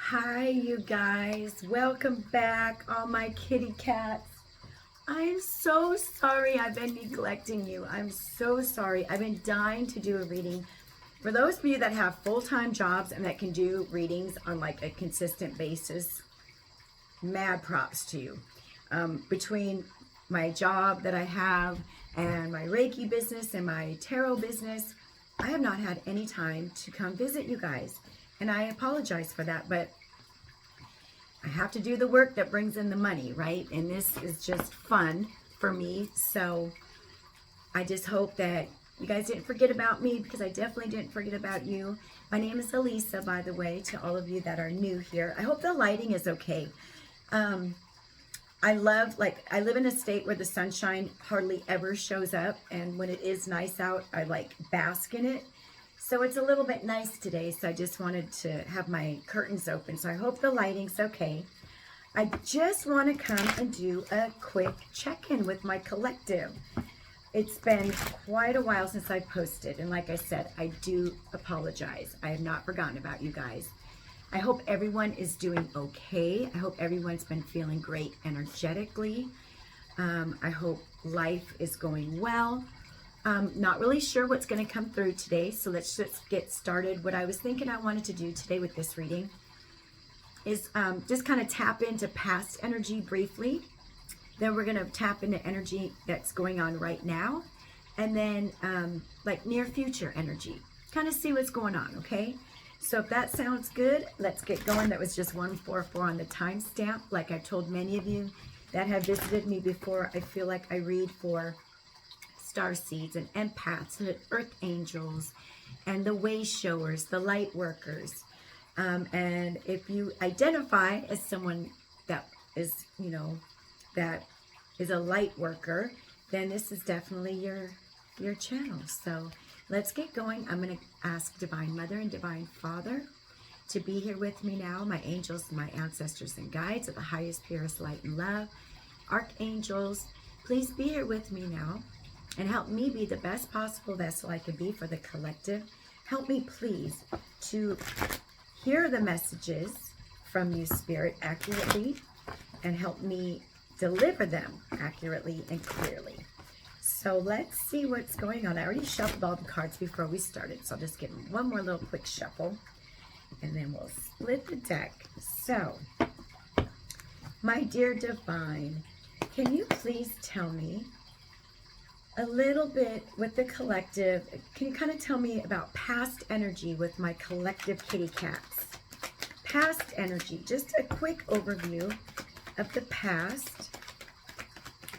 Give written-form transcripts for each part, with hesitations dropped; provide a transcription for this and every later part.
Hi, you guys. Welcome back, all my kitty cats. I'm so sorry I've been neglecting you. I'm so sorry. I've been dying to do a reading. For those of you that have full-time jobs and that can do readings on like a consistent basis, mad props to you. Between my job that I have and my Reiki business and my tarot business, I have not had any time to come visit you guys. And I apologize for that, but I have to do the work that brings in the money, right? And this is just fun for me. So I just hope that you guys didn't forget about me, because I definitely didn't forget about you. My name is Elisa, by the way, to all of you that are new here. I hope the lighting is okay. I live in a state where the sunshine hardly ever shows up, and when it is nice out, I like bask in it. So it's a little bit nice today, so I just wanted to have my curtains open. So I hope the lighting's okay. I just want to come and do a quick check-in with my collective. It's been quite a while since I posted, and like I said, I do apologize. I have not forgotten about you guys. I hope everyone is doing okay. I hope everyone's been feeling great energetically. I hope life is going well. Not really sure what's going to come through today, so let's just get started. What I was thinking I wanted to do today with this reading is just kind of tap into past energy briefly. Then we're going to tap into energy that's going on right now, and then like near future energy. Kind of see what's going on, okay? So if that sounds good, let's get going. That was just 144 on the timestamp. Like I've told many of you that have visited me before, I feel like I read for star seeds and empaths and earth angels and the way showers, the light workers. And if you identify as someone that is, that is a light worker, then this is definitely your channel. So let's get going. I'm going to ask Divine Mother and Divine Father to be here with me now. My angels, my ancestors and guides of the highest, purest light and love. Archangels, please be here with me now and help me be the best possible vessel I can be for the collective. Help me, please, to hear the messages from you, Spirit, accurately, and help me deliver them accurately and clearly. So let's see what's going on. I already shuffled all the cards before we started, so I'll just give them one more little quick shuffle, and then we'll split the deck. So, my dear Divine, can you please tell me a little bit with the collective? Can you kind of tell me about past energy with my collective kitty cats? Past energy, just a quick overview of the past.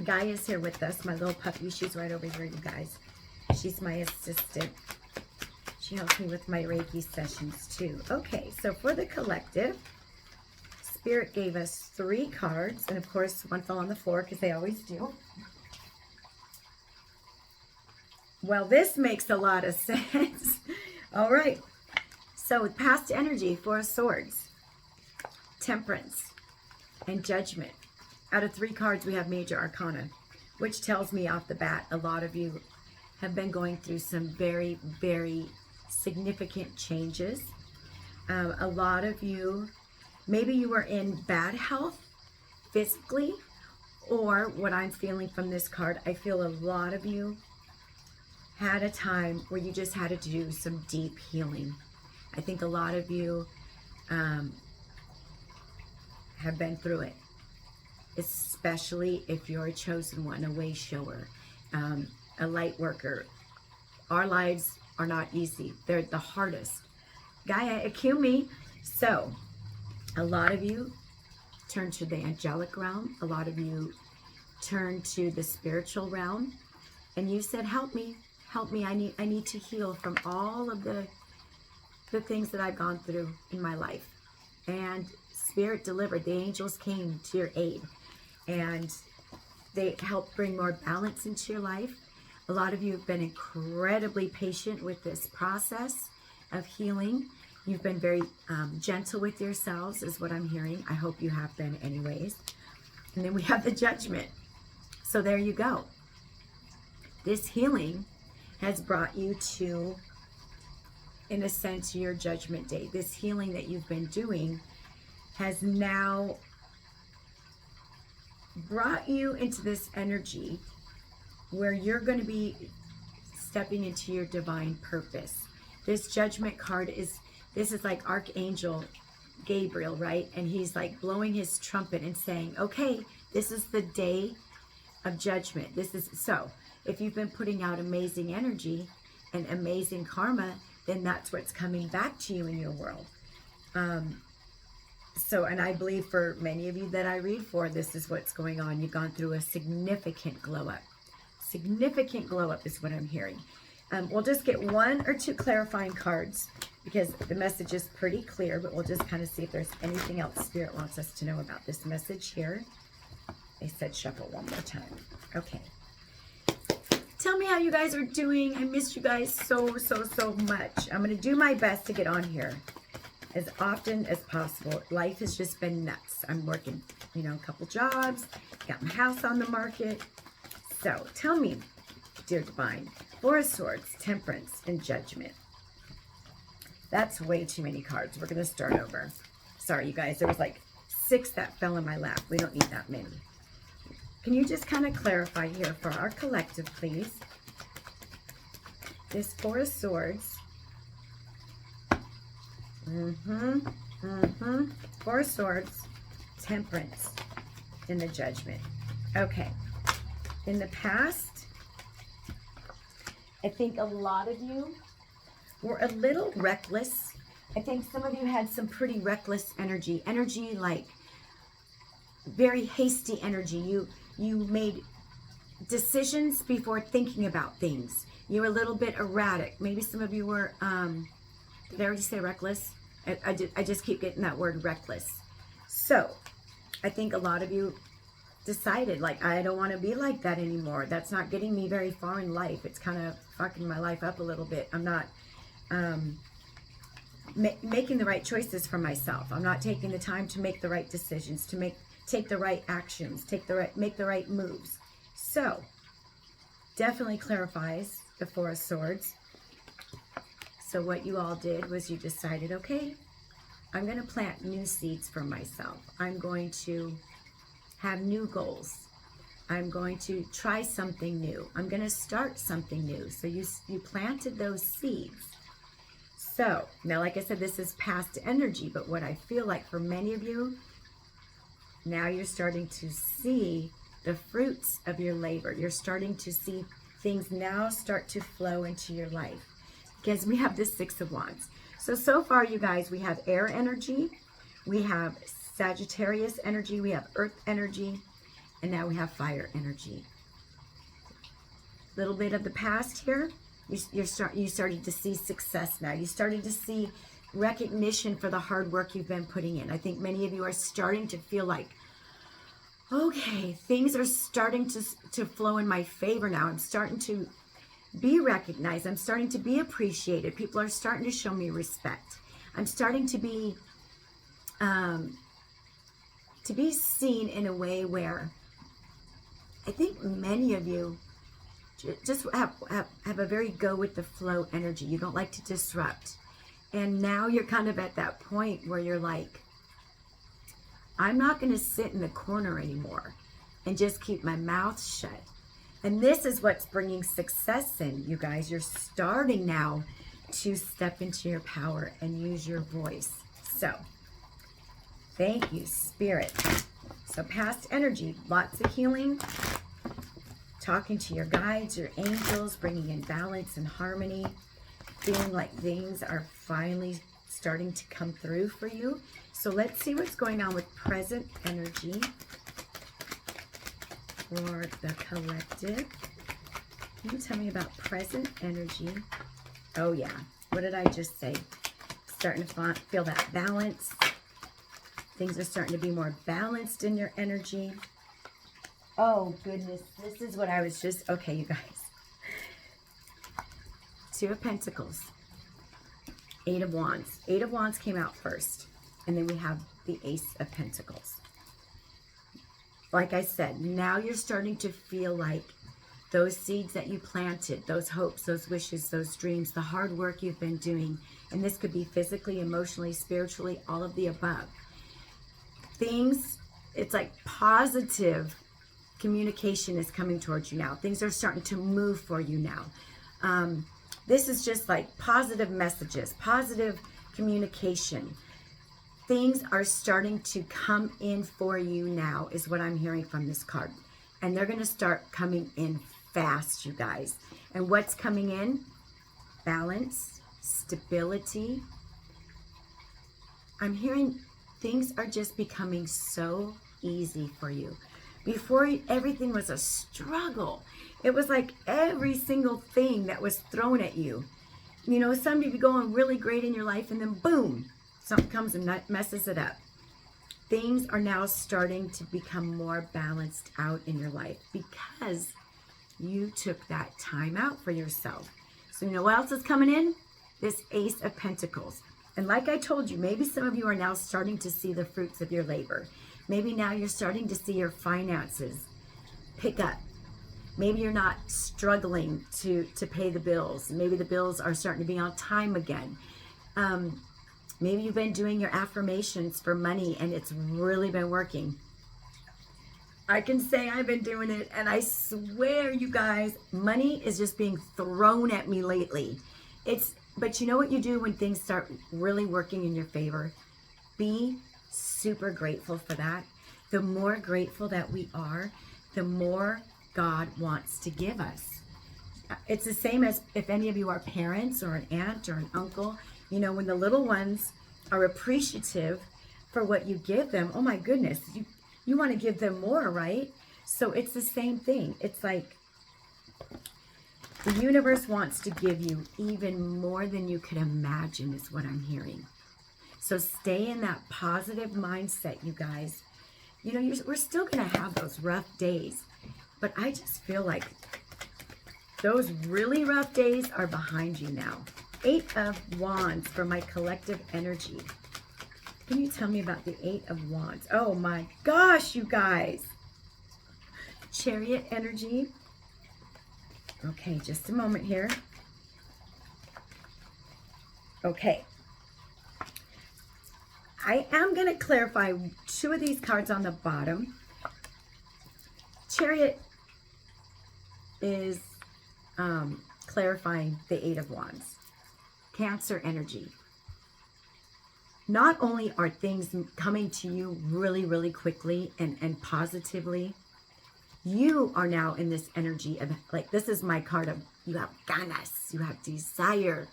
Guy is here with us, my little puppy. She's right over here, you guys. She's my assistant. She helps me with my Reiki sessions too. Okay, so for the collective, Spirit gave us 3 cards, and of course one fell on the floor because they always do. Well, this makes a lot of sense. All right, so past energy, 4 of Swords, Temperance, and Judgment. Out of 3 cards, we have Major Arcana, which tells me off the bat, a lot of you have been going through some very, very significant changes. A lot of you, maybe you were in bad health physically, or what I'm feeling from this card, I feel a lot of you had a time where you just had to do some deep healing. I think a lot of you have been through it, especially if you're a chosen one, a way shower, a light worker. Our lives are not easy. They're the hardest. Gaia, Akumi. So a lot of you turn to the angelic realm. A lot of you turn to the spiritual realm, and you said, help me, help me. I need to heal from all of the things that I've gone through in my life. And Spirit delivered. The angels came to your aid, and they helped bring more balance into your life. A lot of you have been incredibly patient with this process of healing. You've been very gentle with yourselves, is what I'm hearing. I hope you have been anyways. And then we have the Judgment. So there you go. This healing has brought you to, in a sense, your Judgment Day. This healing that you've been doing has now brought you into this energy where you're going to be stepping into your divine purpose. This Judgment card this is like Archangel Gabriel, right? And he's like blowing his trumpet and saying, okay, this is the day of judgment. So if you've been putting out amazing energy and amazing karma, then that's what's coming back to you in your world. And I believe for many of you that I read for, this is what's going on. You've gone through a significant glow up. Significant glow up is what I'm hearing. We'll just get 1 or 2 clarifying cards because the message is pretty clear, but we'll just kind of see if there's anything else Spirit wants us to know about this message here. They said shuffle one more time. Okay. Tell me how you guys are doing. I missed you guys so much. I'm going to do my best to get on here as often as possible. Life has just been nuts. I'm working, a couple jobs, got my house on the market. So tell me, dear Divine, 4 of Swords, Temperance, and Judgment. That's way too many cards. We're going to start over. Sorry, you guys. There was like 6 that fell in my lap. We don't need that many. Can you just kind of clarify here for our collective, please? This 4 of Swords. 4 of Swords, Temperance, and the Judgment. Okay. In the past, I think a lot of you were a little reckless. I think some of you had some pretty reckless energy. Energy like very hasty energy. You made decisions before thinking about things. You were a little bit erratic. Maybe some of you were, did I already say reckless? I just keep getting that word reckless. So I think a lot of you decided like, I don't want to be like that anymore. That's not getting me very far in life. It's kind of fucking my life up a little bit. I'm not making the right choices for myself. I'm not taking the time to make the right decisions, to take the right actions, make the right moves. So definitely clarifies the 4 of Swords. So what you all did was you decided, okay, I'm going to plant new seeds for myself. I'm going to have new goals. I'm going to try something new. I'm going to start something new. So you planted those seeds. So now, like I said, this is past energy, but what I feel like for many of you, now you're starting to see the fruits of your labor. You're starting to see things now start to flow into your life because we have the 6 of Wands. So far, you guys, we have air energy, we have Sagittarius energy, we have earth energy, and now we have fire energy. Little bit of the past here. You started to see success now. You started to see recognition for the hard work you've been putting in. I think many of you are starting to feel like, okay, things are starting to flow in my favor now. I'm starting to be recognized. I'm starting to be appreciated. People are starting to show me respect. I'm starting to be seen in a way where I think many of you just have a very go with the flow energy. You don't like to disrupt. And now you're kind of at that point where you're like, I'm not going to sit in the corner anymore and just keep my mouth shut. And this is what's bringing success in, you guys. You're starting now to step into your power and use your voice. So, thank you, Spirit. So, past energy, lots of healing, talking to your guides, your angels, bringing in balance and harmony, feeling like things are finally starting to come through for you. So let's see what's going on with present energy for the collective. Can you tell me about present energy? Oh yeah, what did I just say? Starting to feel that balance. Things are starting to be more balanced in your energy. Oh goodness, this is what I was just, okay you guys. 2 of Pentacles, 8 of Wands. 8 of Wands came out first. And then we have the Ace of Pentacles. Like I said, now you're starting to feel like those seeds that you planted, those hopes, those wishes, those dreams, the hard work you've been doing, and this could be physically, emotionally, spiritually, all of the above. Things, it's like positive communication is coming towards you now. Things are starting to move for you now. This is just like positive messages, positive communication. Things are starting to come in for you now, is what I'm hearing from this card. And they're going to start coming in fast, you guys. And what's coming in? Balance, stability. I'm hearing things are just becoming so easy for you. Before, everything was a struggle. It was like every single thing that was thrown at you. You know, somebody be going really great in your life, and then boom, something comes and messes it up. Things are now starting to become more balanced out in your life because you took that time out for yourself. So you know what else is coming in? This Ace of Pentacles. And like I told you, maybe some of you are now starting to see the fruits of your labor. Maybe now you're starting to see your finances pick up. Maybe you're not struggling to pay the bills. Maybe the bills are starting to be on time again. Maybe you've been doing your affirmations for money and it's really been working. I can say I've been doing it, and I swear, you guys, money is just being thrown at me lately. But you know what you do when things start really working in your favor? Be super grateful for that. The more grateful that we are, the more God wants to give us. It's the same as if any of you are parents or an aunt or an uncle. You know, when the little ones are appreciative for what you give them, oh my goodness, you want to give them more, right? So it's the same thing. It's like the universe wants to give you even more than you could imagine, is what I'm hearing. So stay in that positive mindset, you guys. You know, we're still going to have those rough days, but I just feel like those really rough days are behind you now. 8 of Wands for my collective energy. Can you tell me about the 8 of Wands? Oh my gosh, you guys. Chariot energy. Okay, just a moment here. Okay. I am going to clarify 2 of these cards on the bottom. Chariot is clarifying the 8 of Wands. Cancer energy. Not only are things coming to you really, really quickly and positively, you are now in this energy of, like, this is my card of, you have ganas, you have desire,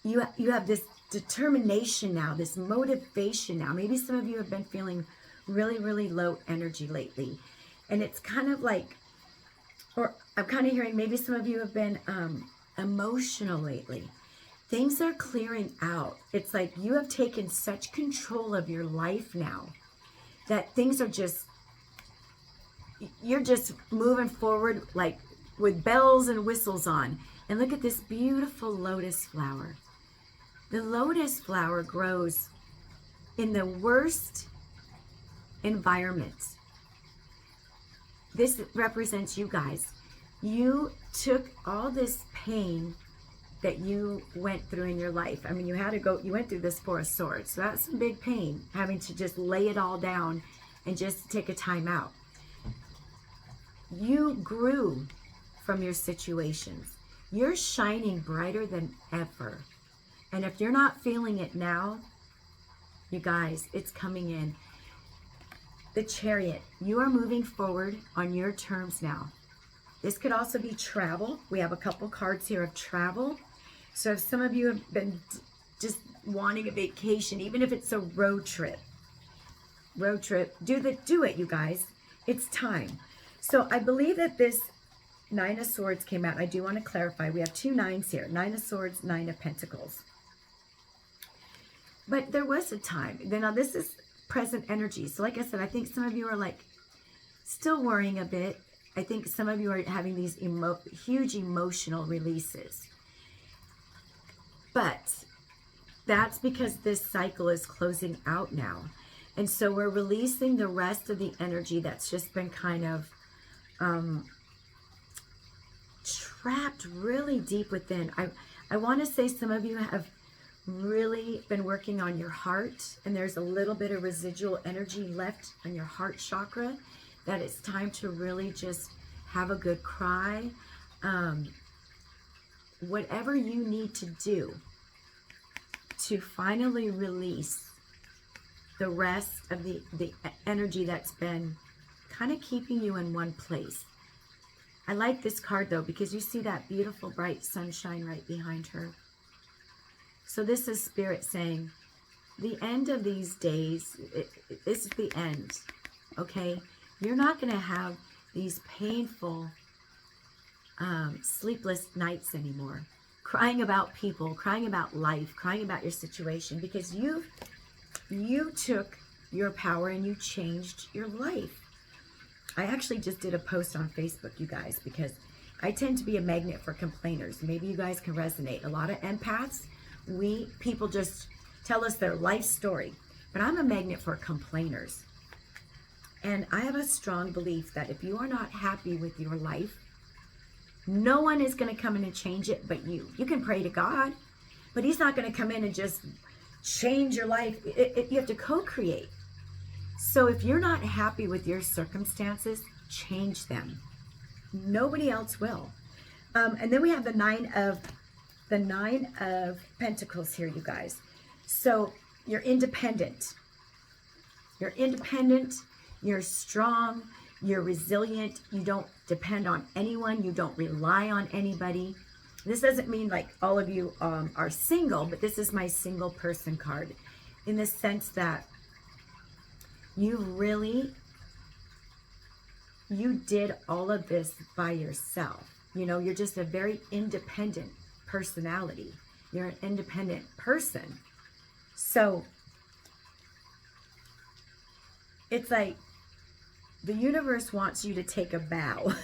you have this determination now, this motivation now. Maybe some of you have been feeling really, really low energy lately. And it's kind of like, or I'm kind of hearing maybe some of you have been emotional lately. Things are clearing out. It's like you have taken such control of your life now that things are just, you're just moving forward like with bells and whistles on. And look at this beautiful lotus flower. The lotus flower grows in the worst environment. This represents you guys. You took all this pain that you went through in your life. I mean, you went through this 4 of Swords. So that's some big pain, having to just lay it all down and just take a time out. You grew from your situations. You're shining brighter than ever. And if you're not feeling it now, you guys, it's coming in. The Chariot, you are moving forward on your terms now. This could also be travel. We have a couple cards here of travel. So if some of you have been just wanting a vacation, even if it's a road trip, do it, you guys. It's time. So I believe that this 9 of Swords came out. I do want to clarify. We have 2 9s here. 9 of Swords, 9 of Pentacles. But there was a time. Now this is present energy. So like I said, I think some of you are like still worrying a bit. I think some of you are having these huge emotional releases. But that's because this cycle is closing out now. And so we're releasing the rest of the energy that's just been kind of trapped really deep within. I want to say some of you have really been working on your heart, and there's a little bit of residual energy left on your heart chakra, that it's time to really just have a good cry. Whatever you need to do to finally release the rest of the energy that's been kind of keeping you in one place. I like this card though, because you see that beautiful bright sunshine right behind her. So this is Spirit saying, the end of these days, this is the end, okay? You're not going to have these painful, sleepless nights anymore, crying about people, crying about life, crying about your situation, because you took your power and you changed your life. I actually just did a post on Facebook, you guys, because I tend to be a magnet for complainers. Maybe you guys can resonate. A lot of empaths, people just tell us their life story, but I'm a magnet for complainers. And I have a strong belief that if you are not happy with your life, no one is going to come in and change it but you. You can pray to God, but he's not going to come in and just change your life. You have to co-create. So if you're not happy with your circumstances, change them. Nobody else will. And then we have the nine of Pentacles here, you guys. So you're independent. You're independent. You're strong. You're resilient. You don't depend on anyone. You don't rely on anybody. This doesn't mean like all of you are single, but this is my single person card, in the sense that you did all of this by yourself. You know, you're just a very independent personality. You're an independent person. So it's like the universe wants you to take a bow.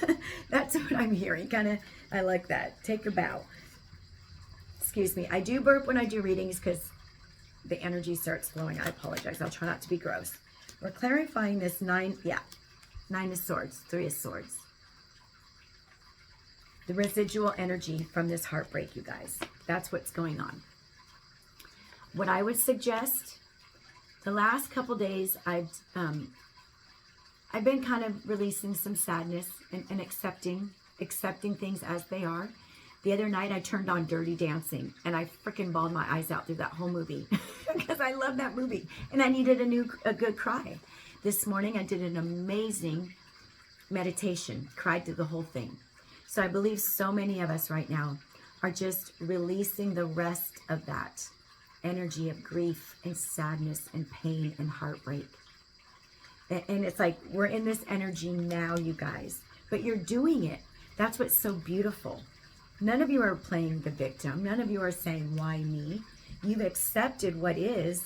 That's what I'm hearing. I like that. Take a bow. Excuse me. I do burp when I do readings because the energy starts flowing. I apologize. I'll try not to be gross. We're clarifying this nine of swords, 3 of swords. The residual energy from this heartbreak, you guys. That's what's going on. What I would suggest, the last couple days, I've been kind of releasing some sadness and accepting things as they are. The other night I turned on Dirty Dancing and I freaking bawled my eyes out through that whole movie because I love that movie and I needed a good cry. This morning I did an amazing meditation, cried through the whole thing. So I believe so many of us right now are just releasing the rest of that energy of grief and sadness and pain and heartbreak. And it's like we're in this energy now, you guys, but you're doing it. That's what's so beautiful. None of you are playing the victim. None of you are saying, why me? You've accepted what is,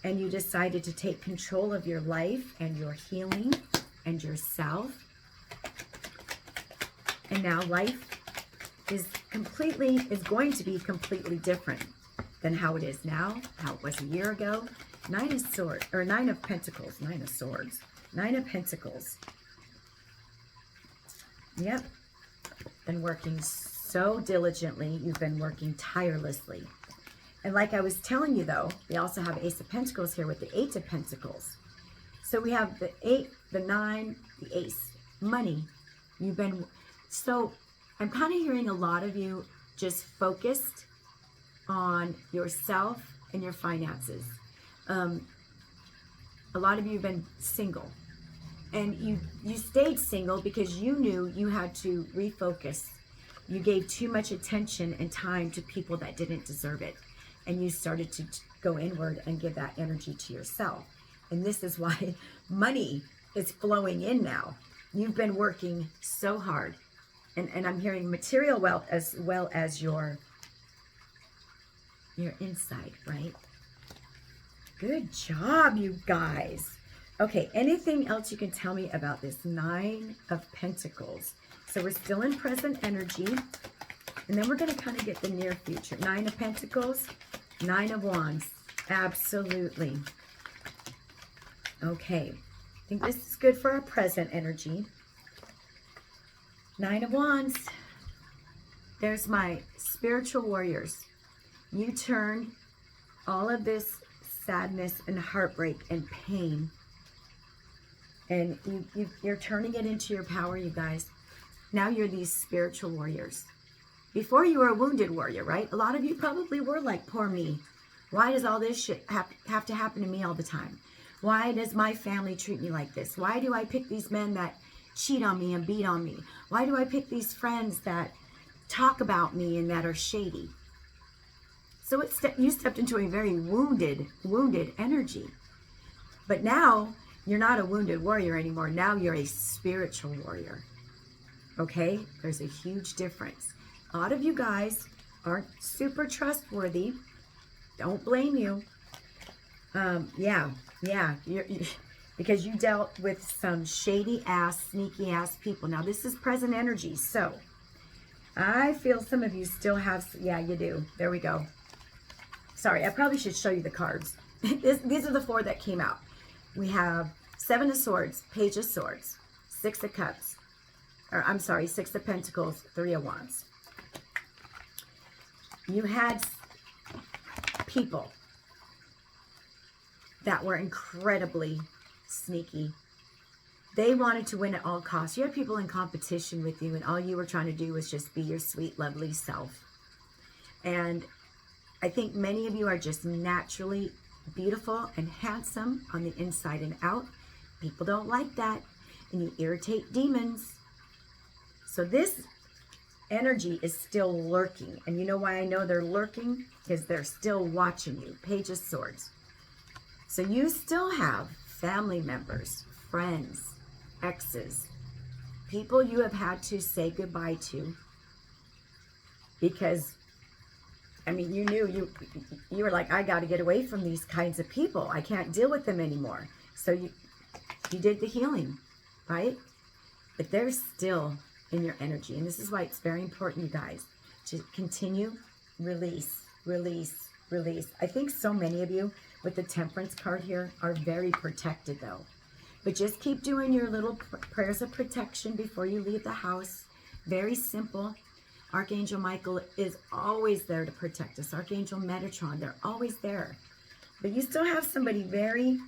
and you decided to take control of your life and your healing and yourself. And now life is going to be completely different than how it is now, how it was a year ago. 9 of swords, or 9 of pentacles, 9 of swords, 9 of pentacles. Yep. Been working so diligently. You've been working tirelessly. And like I was telling you though, we also have Ace of Pentacles here with the 8 of Pentacles. So we have the 8, the 9, the Ace. Money. So I'm kind of hearing a lot of you just focused on yourself and your finances. A lot of you have been single, and you stayed single because you knew you had to refocus. You gave too much attention and time to people that didn't deserve it, and you started to go inward and give that energy to yourself. And this is why money is flowing in now. You've been working so hard, and I'm hearing material wealth as well as your inside, right? Good job, you guys. Okay, anything else you can tell me about this 9 of Pentacles? So we're still in present energy, and then we're going to kind of get the near future. 9 of Pentacles, 9 of Wands. Absolutely. Okay, I think this is good for our present energy. 9 of Wands. There's my spiritual warriors. You turned all of this sadness and heartbreak and pain, and you're turning it into your power, you guys. Now you're these spiritual warriors. Before you were a wounded warrior, right? A lot of you probably were like, poor me. Why does all this shit have to happen to me all the time? Why does my family treat me like this? Why do I pick these men that cheat on me and beat on me? Why do I pick these friends that talk about me and that are shady? So you stepped into a very wounded energy. But now you're not a wounded warrior anymore. Now you're a spiritual warrior. Okay? There's a huge difference. A lot of you guys aren't super trustworthy. Don't blame you. Because you dealt with some shady ass, sneaky ass people. Now this is present energy. So I feel some of you still have, yeah, you do. There we go. Sorry, I probably should show you the cards. These are the 4 that came out. We have 7 of Swords, Page of Swords, 6 of Cups, or I'm sorry, 6 of Pentacles, 3 of Wands. You had people that were incredibly sneaky. They wanted to win at all costs. You had people in competition with you, and all you were trying to do was just be your sweet, lovely self. And I think many of you are just naturally beautiful and handsome on the inside and out. People don't like that, and you irritate demons. So this energy is still lurking. And you know why I know they're lurking? Because they're still watching you. Page of Swords. So you still have family members, friends, exes, people you have had to say goodbye to because, I mean, you knew you were like, I got to get away from these kinds of people. I can't deal with them anymore. So you did the healing, right? But they're still in your energy. And this is why it's very important, you guys, to continue, release, release, release. I think so many of you with the Temperance card here are very protected though. But just keep doing your little prayers of protection before you leave the house. Very simple. Archangel Michael is always there to protect us. Archangel Metatron, they're always there. But you still have somebody very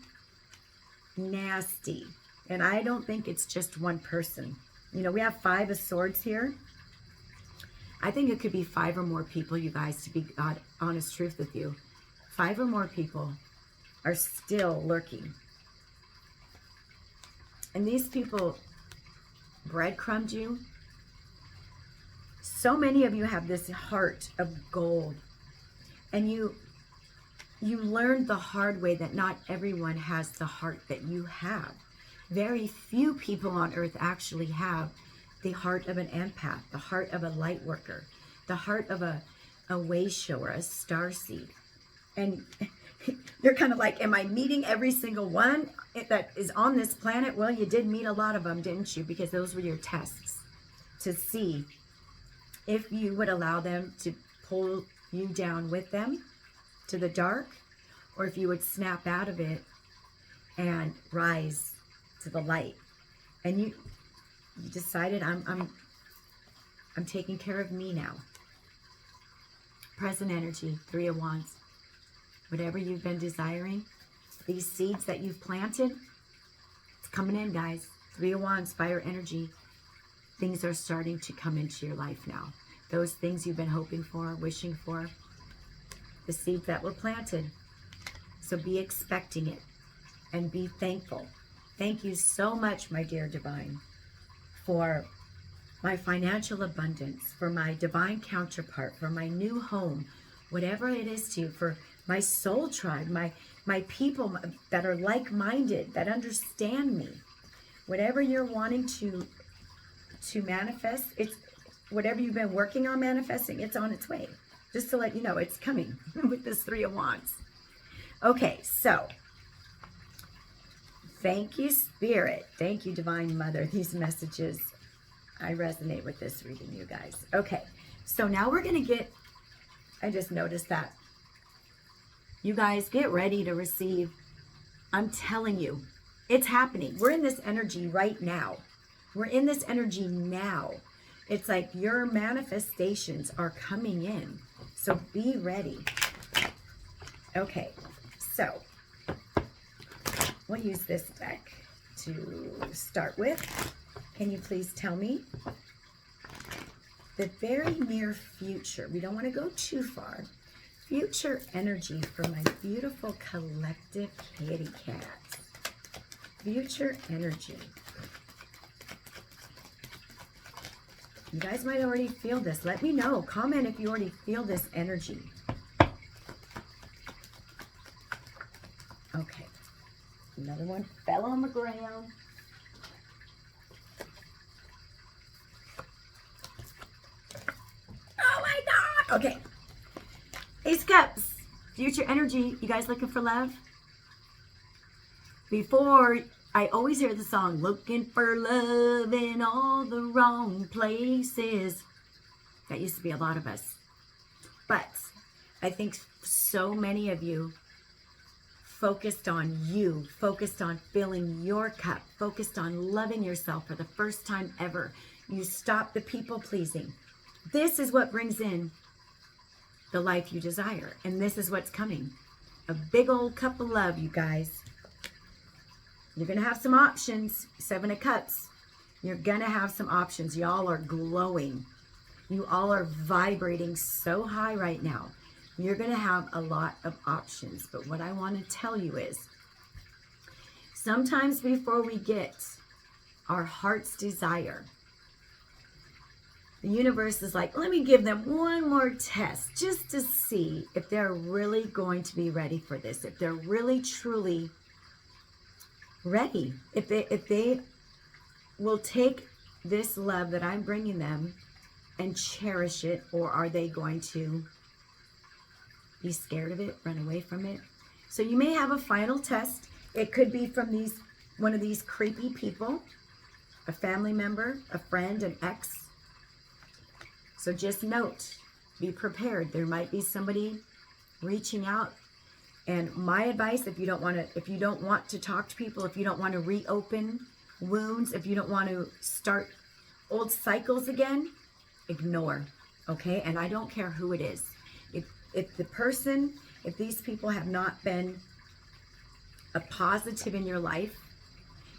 nasty. And I don't think it's just one person. You know, we have 5 of Swords here. I think it could be 5 or more people, you guys, to be honest truth with you. 5 or more people are still lurking. And these people breadcrumbed you. So many of you have this heart of gold. And you learned the hard way that not everyone has the heart that you have. Very few people on earth actually have the heart of an empath, the heart of a light worker, the heart of a way shower, a starseed. And you're kind of like, am I meeting every single one that is on this planet? Well, you did meet a lot of them, didn't you? Because those were your tests to see if you would allow them to pull you down with them to the dark, or if you would snap out of it and rise to the light. And you decided, I'm taking care of me now. Present energy, 3 of Wands. Whatever you've been desiring, these seeds that you've planted, it's coming in, guys. 3 of Wands, fire energy. Things are starting to come into your life now. Those things you've been hoping for, wishing for, the seeds that were planted. So be expecting it and be thankful. Thank you so much, my dear divine, for my financial abundance, for my divine counterpart, for my new home, whatever it is to you, for my soul tribe, my people that are like-minded, that understand me. Whatever you're wanting to manifest, it's whatever you've been working on manifesting, it's on its way. Just to let you know, it's coming with this 3 of Wands. Okay, so thank you, Spirit. Thank you, Divine Mother. These messages, I resonate with this reading, you guys. Okay, so now we're going to get, I just noticed that. You guys, get ready to receive. I'm telling you, it's happening. We're in this energy right now. We're in this energy now. It's like your manifestations are coming in. So be ready. Okay, so we'll use this deck to start with. Can you please tell me the very near future? We don't want to go too far. Future energy for my beautiful collective kitty cats. Future energy. You guys might already feel this. Let me know. Comment if you already feel this energy. Okay. Another one fell on the ground. Oh my God. Okay. Ace of Cups. Future energy. You guys looking for love? Before, I always hear the song, looking for love in all the wrong places. That used to be a lot of us. But I think so many of you focused on you, focused on filling your cup, focused on loving yourself for the first time ever. You stop the people pleasing. This is what brings in the life you desire. And this is what's coming. A big old cup of love, you guys. You're going to have some options. 7 of Cups. You're going to have some options. Y'all are glowing. You all are vibrating so high right now. You're going to have a lot of options. But what I want to tell you is, sometimes before we get our heart's desire, the universe is like, let me give them one more test just to see if they're really going to be ready for this. If they're really, truly ready, if they will take this love that I'm bringing them and cherish it, or are they going to be scared of it, run away from it? So you may have a final test. It could be from one of these creepy people, a family member, a friend, an ex. So just note, be prepared. There might be somebody reaching out. And my advice, if you don't want to talk to people, if you don't want to reopen wounds, if you don't want to start old cycles again, ignore, okay? And I don't care who it is. If these people have not been a positive in your life,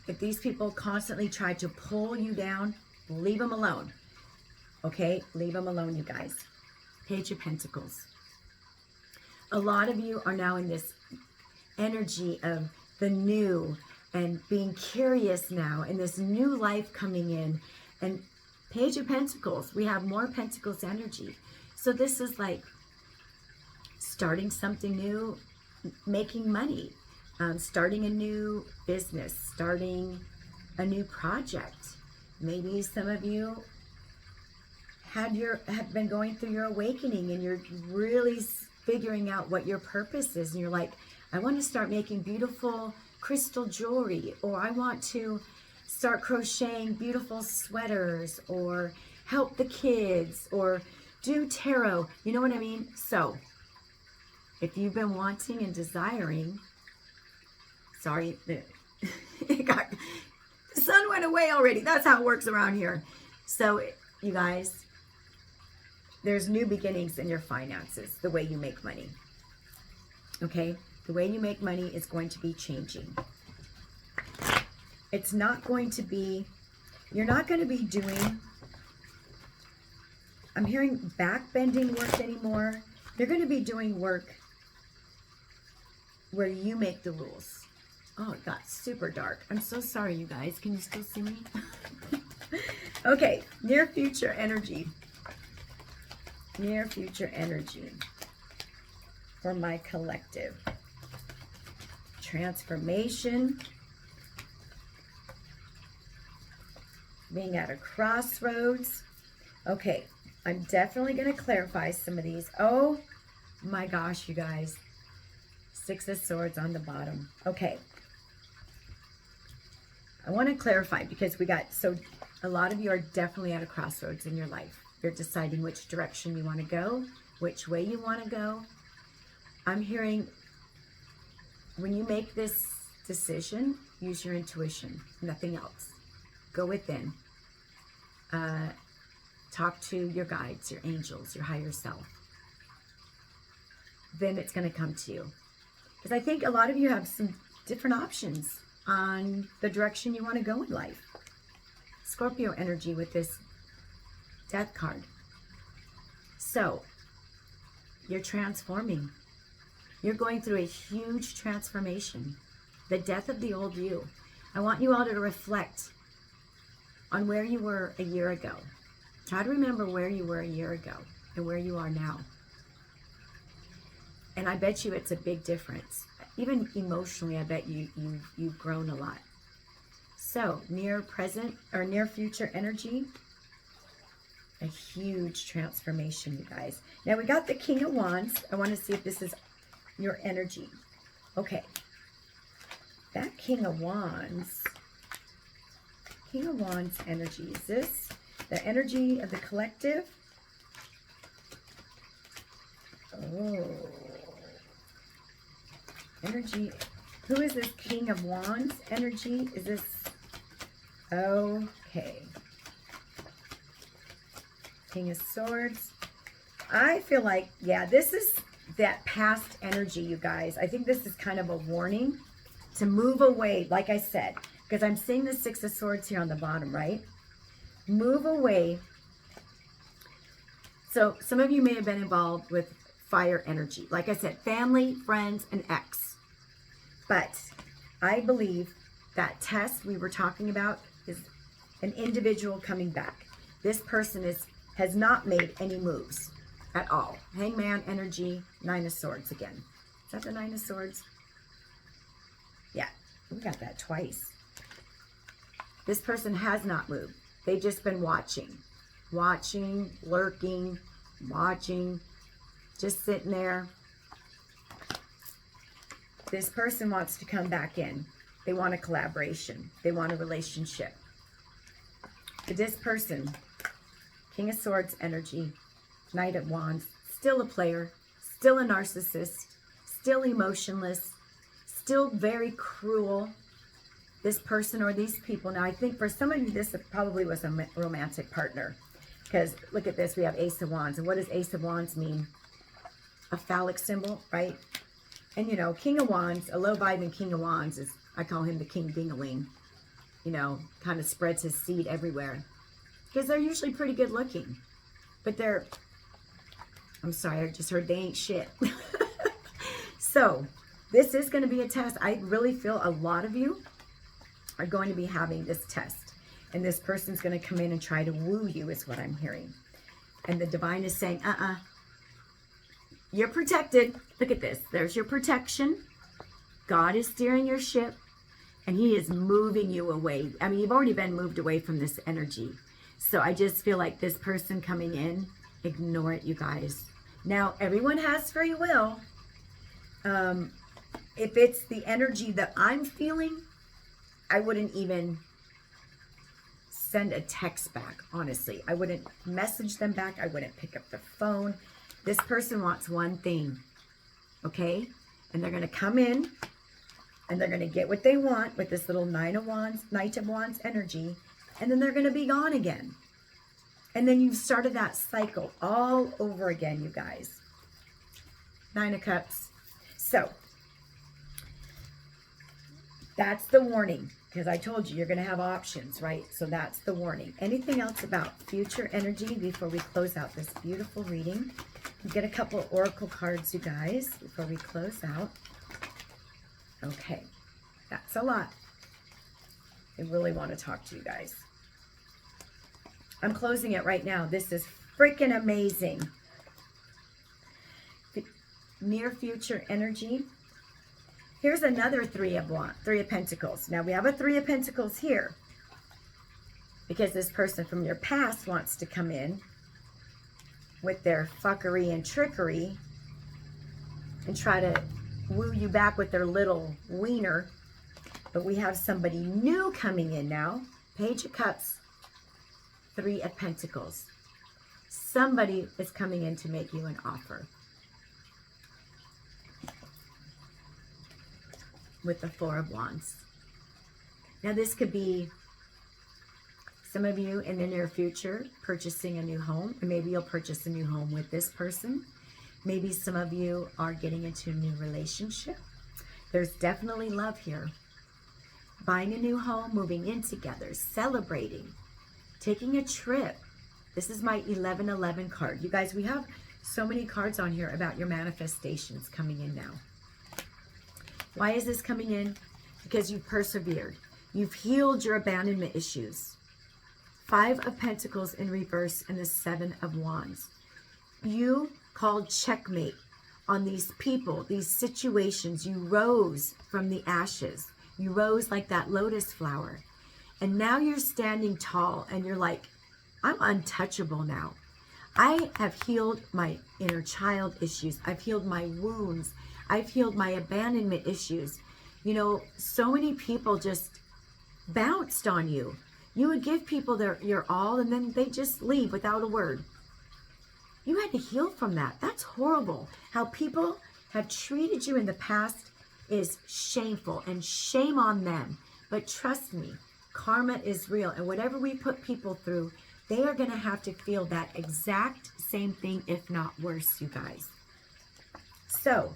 if these people constantly try to pull you down, leave them alone, okay? Leave them alone, you guys. Page of Pentacles. A lot of you are now in this energy of the new and being curious now, and this new life coming in. And Page of Pentacles, we have more Pentacles energy. So this is like starting something new, making money, starting a new business, starting a new project. Maybe some of you have been going through your awakening, and you're really figuring out what your purpose is, and you're like, I want to start making beautiful crystal jewelry, or I want to start crocheting beautiful sweaters, or help the kids, or do tarot. You know what I mean? So if you've been wanting and desiring, sorry, the sun went away already. That's how it works around here. So you guys, there's new beginnings in your finances, the way you make money. Okay? The way you make money is going to be changing. It's not going to be, you're not going to be doing, I'm hearing backbending work anymore. You're going to be doing work where you make the rules. Oh, it got super dark. I'm so sorry, you guys. Can you still see me? Okay, near future energy. Near future energy for my collective. Transformation. Being at a crossroads. Okay, I'm definitely going to clarify some of these. Oh my gosh, you guys. 6 of Swords on the bottom. Okay. I want to clarify because so a lot of you are definitely at a crossroads in your life. You're deciding which direction you want to go, which way you want to go. I'm hearing when you make this decision, use your intuition, nothing else. Go within. Talk to your guides, your angels, your higher self. Then it's going to come to you. Because I think a lot of you have some different options on the direction you want to go in life. Scorpio energy with this death card. So, you're transforming. You're going through a huge transformation. The death of the old you. I want you all to reflect on where you were a year ago. Try to remember where you were a year ago and where you are now. And I bet you it's a big difference. Even emotionally, I bet you've grown a lot. So, near present or near future energy, a huge transformation, you guys. Now we got the King of Wands. I want to see if this is your energy. Okay. That King of Wands energy. Is this the energy of the collective? Oh. Energy. Who is this King of Wands energy? Is this... Okay. King of Swords. I feel like, yeah, this is that past energy, you guys. I think this is kind of a warning to move away, like I said, because I'm seeing the Six of Swords here on the bottom, right? Move away. So some of you may have been involved with fire energy. Like I said, family, friends, and ex. But I believe that test we were talking about is an individual coming back. This person has not made any moves at all. Hangman energy, Nine of Swords again. Is that the Nine of Swords? Yeah, we got that twice. This person has not moved. They've just been watching, lurking, watching, just sitting there. This person wants to come back in. They want a collaboration. They want a relationship. But this person, King of Swords energy, Knight of Wands, still a player, still a narcissist, still emotionless, still very cruel. This person or these people. Now, I think for some of you, this probably was a romantic partner. Because look at this, we have Ace of Wands. And what does Ace of Wands mean? A phallic symbol, right? And, you know, King of Wands, a low-vibing King of Wands is, I call him the King Ding-a-ling. You know, kind of spreads his seed everywhere. Because they're usually pretty good looking. But they're, I'm sorry, I just heard they ain't shit. So, this is going to be a test. I really feel a lot of you are going to be having this test. And this person's going to come in and try to woo you is what I'm hearing. And the divine is saying, you're protected. Look at this. There's your protection. God is steering your ship. And he is moving you away. I mean, you've already been moved away from this energy. So I just feel like this person coming in, ignore it, you guys. Now, everyone has free will. If it's the energy that I'm feeling, I wouldn't even send a text back, honestly. I wouldn't message them back. I wouldn't pick up the phone. This person wants one thing, okay? And they're going to come in, and they're going to get what they want with this little Knight of Wands energy, and then they're going to be gone again. And then you've started that cycle all over again, you guys. Nine of Cups. So, that's the warning, because I told you you're going to have options, right? So that's the warning. Anything else about future energy before we close out this beautiful reading? Get a couple of oracle cards, you guys, before we close out. Okay, that's a lot. I really want to talk to you guys. I'm closing it right now. This is freaking amazing. Near future energy. Here's another Three of Pentacles. Now we have a Three of Pentacles here because this person from your past wants to come in with their fuckery and trickery and try to woo you back with their little wiener. But we have somebody new coming in now. Page of Cups, Three of Pentacles. Somebody is coming in to make you an offer. With the Four of Wands. Now this could be some of you in the near future purchasing a new home, or maybe you'll purchase a new home with this person. Maybe some of you are getting into a new relationship. There's definitely love here. Buying a new home, moving in together, celebrating, taking a trip. This is my 1111 card. You guys, we have so many cards on here about your manifestations coming in now. Why is this coming in? Because you've persevered. You've healed your abandonment issues. 5 of Pentacles in reverse and the 7 of Wands. You called checkmate on these people, these situations. You rose from the ashes. You rose like that lotus flower. And now you're standing tall and you're like, I'm untouchable now. I have healed my inner child issues. I've healed my wounds. I've healed my abandonment issues. You know, so many people just bounced on you. You would give people your all and then they just leave without a word. You had to heal from that. That's horrible. How people have treated you in the past is shameful, and shame on them. But trust me, karma is real, and whatever we put people through, they are going to have to feel that exact same thing, if not worse, you guys. So,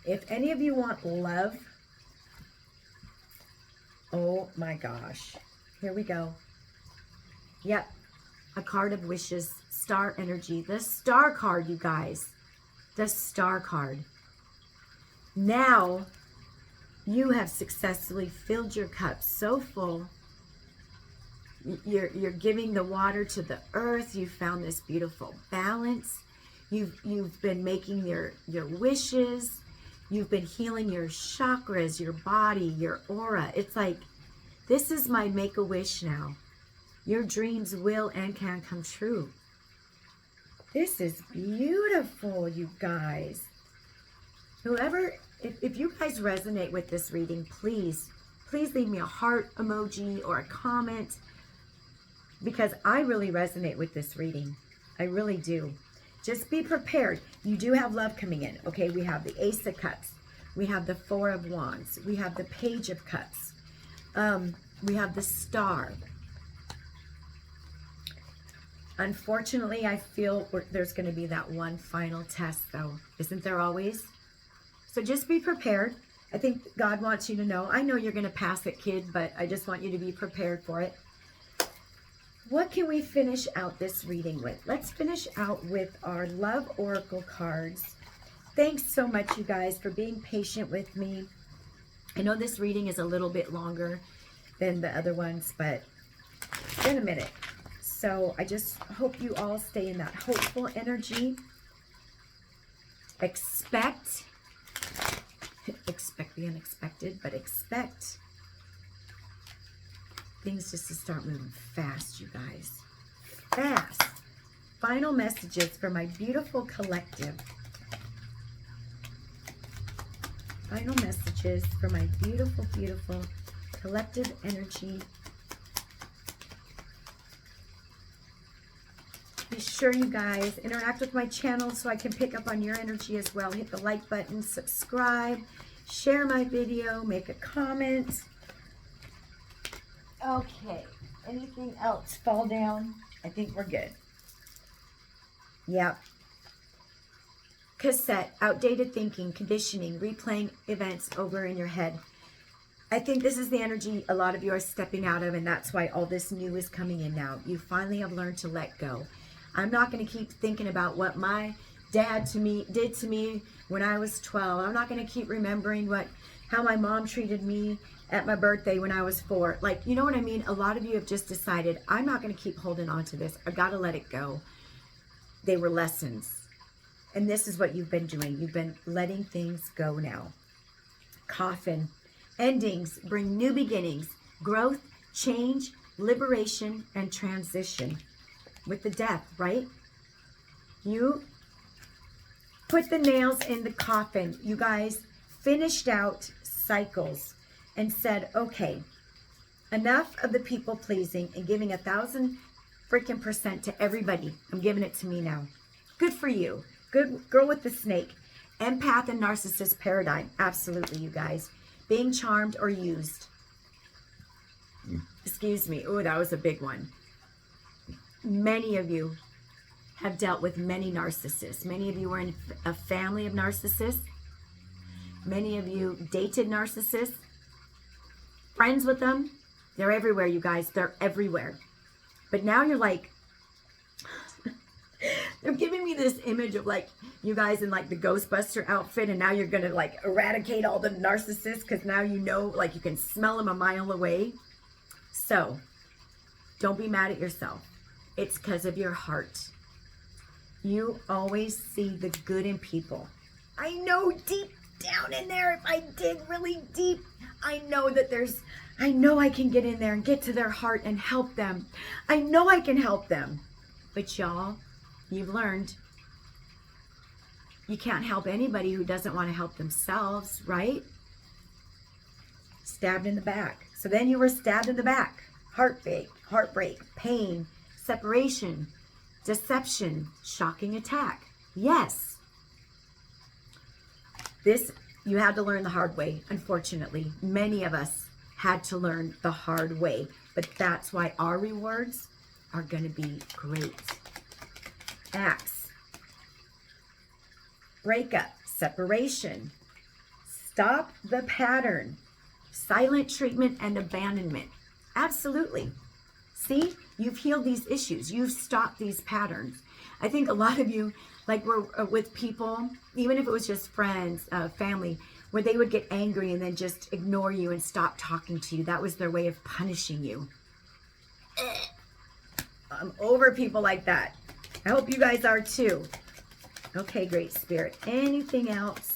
if any of you want love, oh my gosh, here we go. Yep, a card of wishes, star energy, the star card, you guys, the star card. Now, you have successfully filled your cup so full. You're giving the water to the earth. You found this beautiful balance. You've been making your wishes. You've been healing your chakras, your body, your aura. It's like, this is my make-a-wish now. Your dreams will and can come true. This is beautiful, you guys. Whoever, if you guys resonate with this reading, please leave me a heart emoji or a comment, because I really resonate with this reading. I really do. Just be prepared. You do have love coming in. Okay, we have the Ace of Cups. We have the 4 of Wands. We have the Page of Cups. We have the Star. Unfortunately, I feel there's going to be that one final test, though. Isn't there always? So just be prepared. I think God wants you to know. I know you're going to pass it, kid, but I just want you to be prepared for it. What can we finish out this reading with? Let's finish out with our Love Oracle cards. Thanks so much, you guys, for being patient with me. I know this reading is a little bit longer than the other ones, but it's been a minute. So I just hope you all stay in that hopeful energy. Expect the unexpected, but expect things just to start moving fast, you guys. Fast. Final messages for my beautiful collective. Final messages for my beautiful, beautiful collective energy. Be sure, you guys, interact with my channel so I can pick up on your energy as well. Hit the like button, subscribe, share my video, make a comment. Okay, anything else fall down? I think we're good. Yep. Cassette, outdated thinking, conditioning, replaying events over in your head. I think this is the energy a lot of you are stepping out of, and that's why all this new is coming in now. You finally have learned to let go. I'm not going to keep thinking about what my dad did to me when I was 12. I'm not going to keep remembering how my mom treated me at my birthday when I was 4. Like, you know what I mean? A lot of you have just decided, I'm not going to keep holding on to this. I've got to let it go. They were lessons. And this is what you've been doing. You've been letting things go now. Coffin. Endings bring new beginnings, growth, change, liberation, and transition. With the death, right? You put the nails in the coffin. You guys finished out cycles and said, okay, enough of the people pleasing and giving 1,000% to everybody. I'm giving it to me now. Good for you. Good girl with the snake. Empath and narcissist paradigm. Absolutely, you guys. Being charmed or used. Excuse me. Oh, that was a big one. Many of you have dealt with many narcissists. Many of you were in a family of narcissists. Many of you dated narcissists, friends with them. They're everywhere, you guys. They're everywhere. But now you're like, they're giving me this image of like you guys in like the Ghostbuster outfit, and now you're going to like eradicate all the narcissists because now you know, like you can smell them a mile away. So don't be mad at yourself. It's because of your heart. You always see the good in people. I know deep down in there, if I dig really deep, I know that I know I can get in there and get to their heart and help them. I know I can help them. But y'all, you've learned you can't help anybody who doesn't want to help themselves, right? Stabbed in the back. So then you were stabbed in the back. Heartbreak, pain, separation, deception, shocking attack. Yes. This you had to learn the hard way, unfortunately. Many of us had to learn the hard way. But that's why our rewards are going to be great. Acts. Breakup, separation. Stop the pattern. Silent treatment and abandonment. Absolutely. See, you've healed these issues. You've stopped these patterns. I think a lot of you, like were with people, even if it was just friends, family, where they would get angry and then just ignore you and stop talking to you. That was their way of punishing you. I'm over people like that. I hope you guys are too. Okay, Great Spirit. Anything else?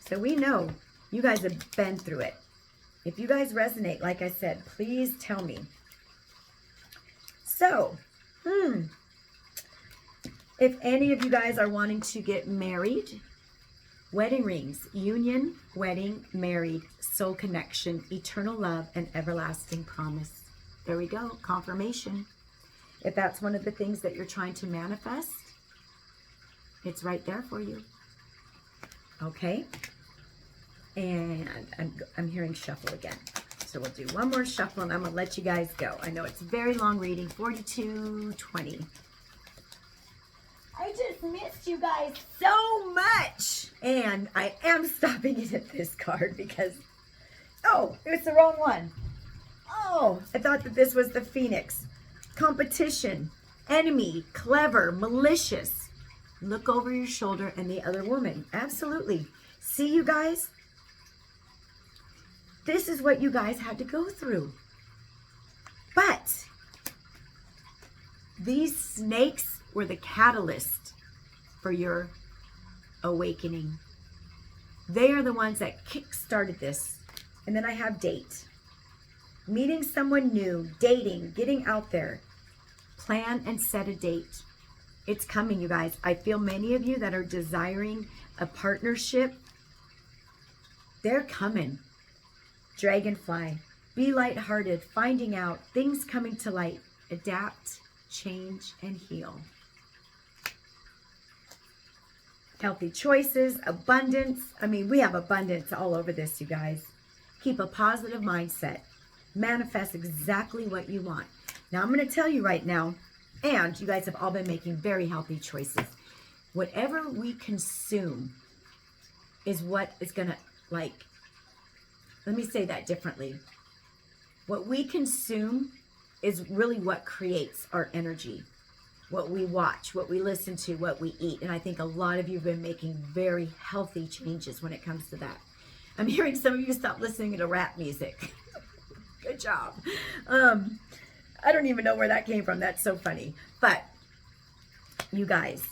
So we know you guys have been through it. If you guys resonate, like I said, please tell me. So, if any of you guys are wanting to get married, wedding rings, union, wedding, married, soul connection, eternal love, and everlasting promise. There we go, confirmation. If that's one of the things that you're trying to manifest, it's right there for you. Okay? And I'm hearing shuffle again. So we'll do one more shuffle and I'm going to let you guys go. I know it's very long reading, 42:20. I just missed you guys so much. And I am stopping it at this card because, oh, it's the wrong one. Oh, I thought that this was the Phoenix. Competition, enemy, clever, malicious. Look over your shoulder and the other woman. Absolutely. See, you guys? This is what you guys had to go through. But these snakes were the catalyst for your awakening. They are the ones that kick-started this. And then I have date. Meeting someone new, dating, getting out there. Plan and set a date. It's coming, you guys. I feel many of you that are desiring a partnership, they're coming. Dragonfly, be lighthearted, finding out, things coming to light, adapt, change, and heal. Healthy choices, abundance. I mean, we have abundance all over this, you guys. Keep a positive mindset. Manifest exactly what you want. Now, I'm going to tell you right now, and you guys have all been making very healthy choices. Whatever we consume is what is going to, like, let me say that differently. What we consume is really what creates our energy. What we watch, what we listen to, what we eat. And I think a lot of you have been making very healthy changes when it comes to that. I'm hearing some of you stop listening to rap music. Good job. I don't even know where that came from. That's so funny. But you guys,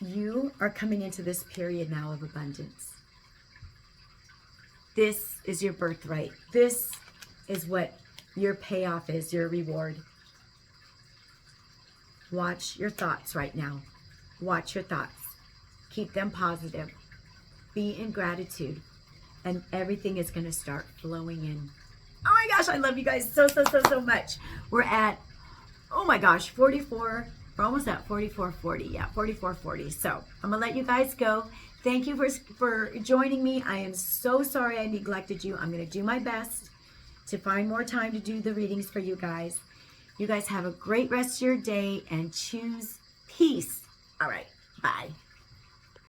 you are coming into this period now of abundance. This is your birthright. This is what your payoff is, your reward. Watch your thoughts right now. Watch your thoughts. Keep them positive. Be in gratitude. And everything is going to start flowing in. Oh my gosh, I love you guys so much. We're at, oh my gosh, 44. We're almost at 44:40. Yeah, 44:40. So I'm going to let you guys go. Thank you for joining me. I am so sorry I neglected you. I'm going to do my best to find more time to do the readings for you guys. You guys have a great rest of your day and choose peace. All right, bye.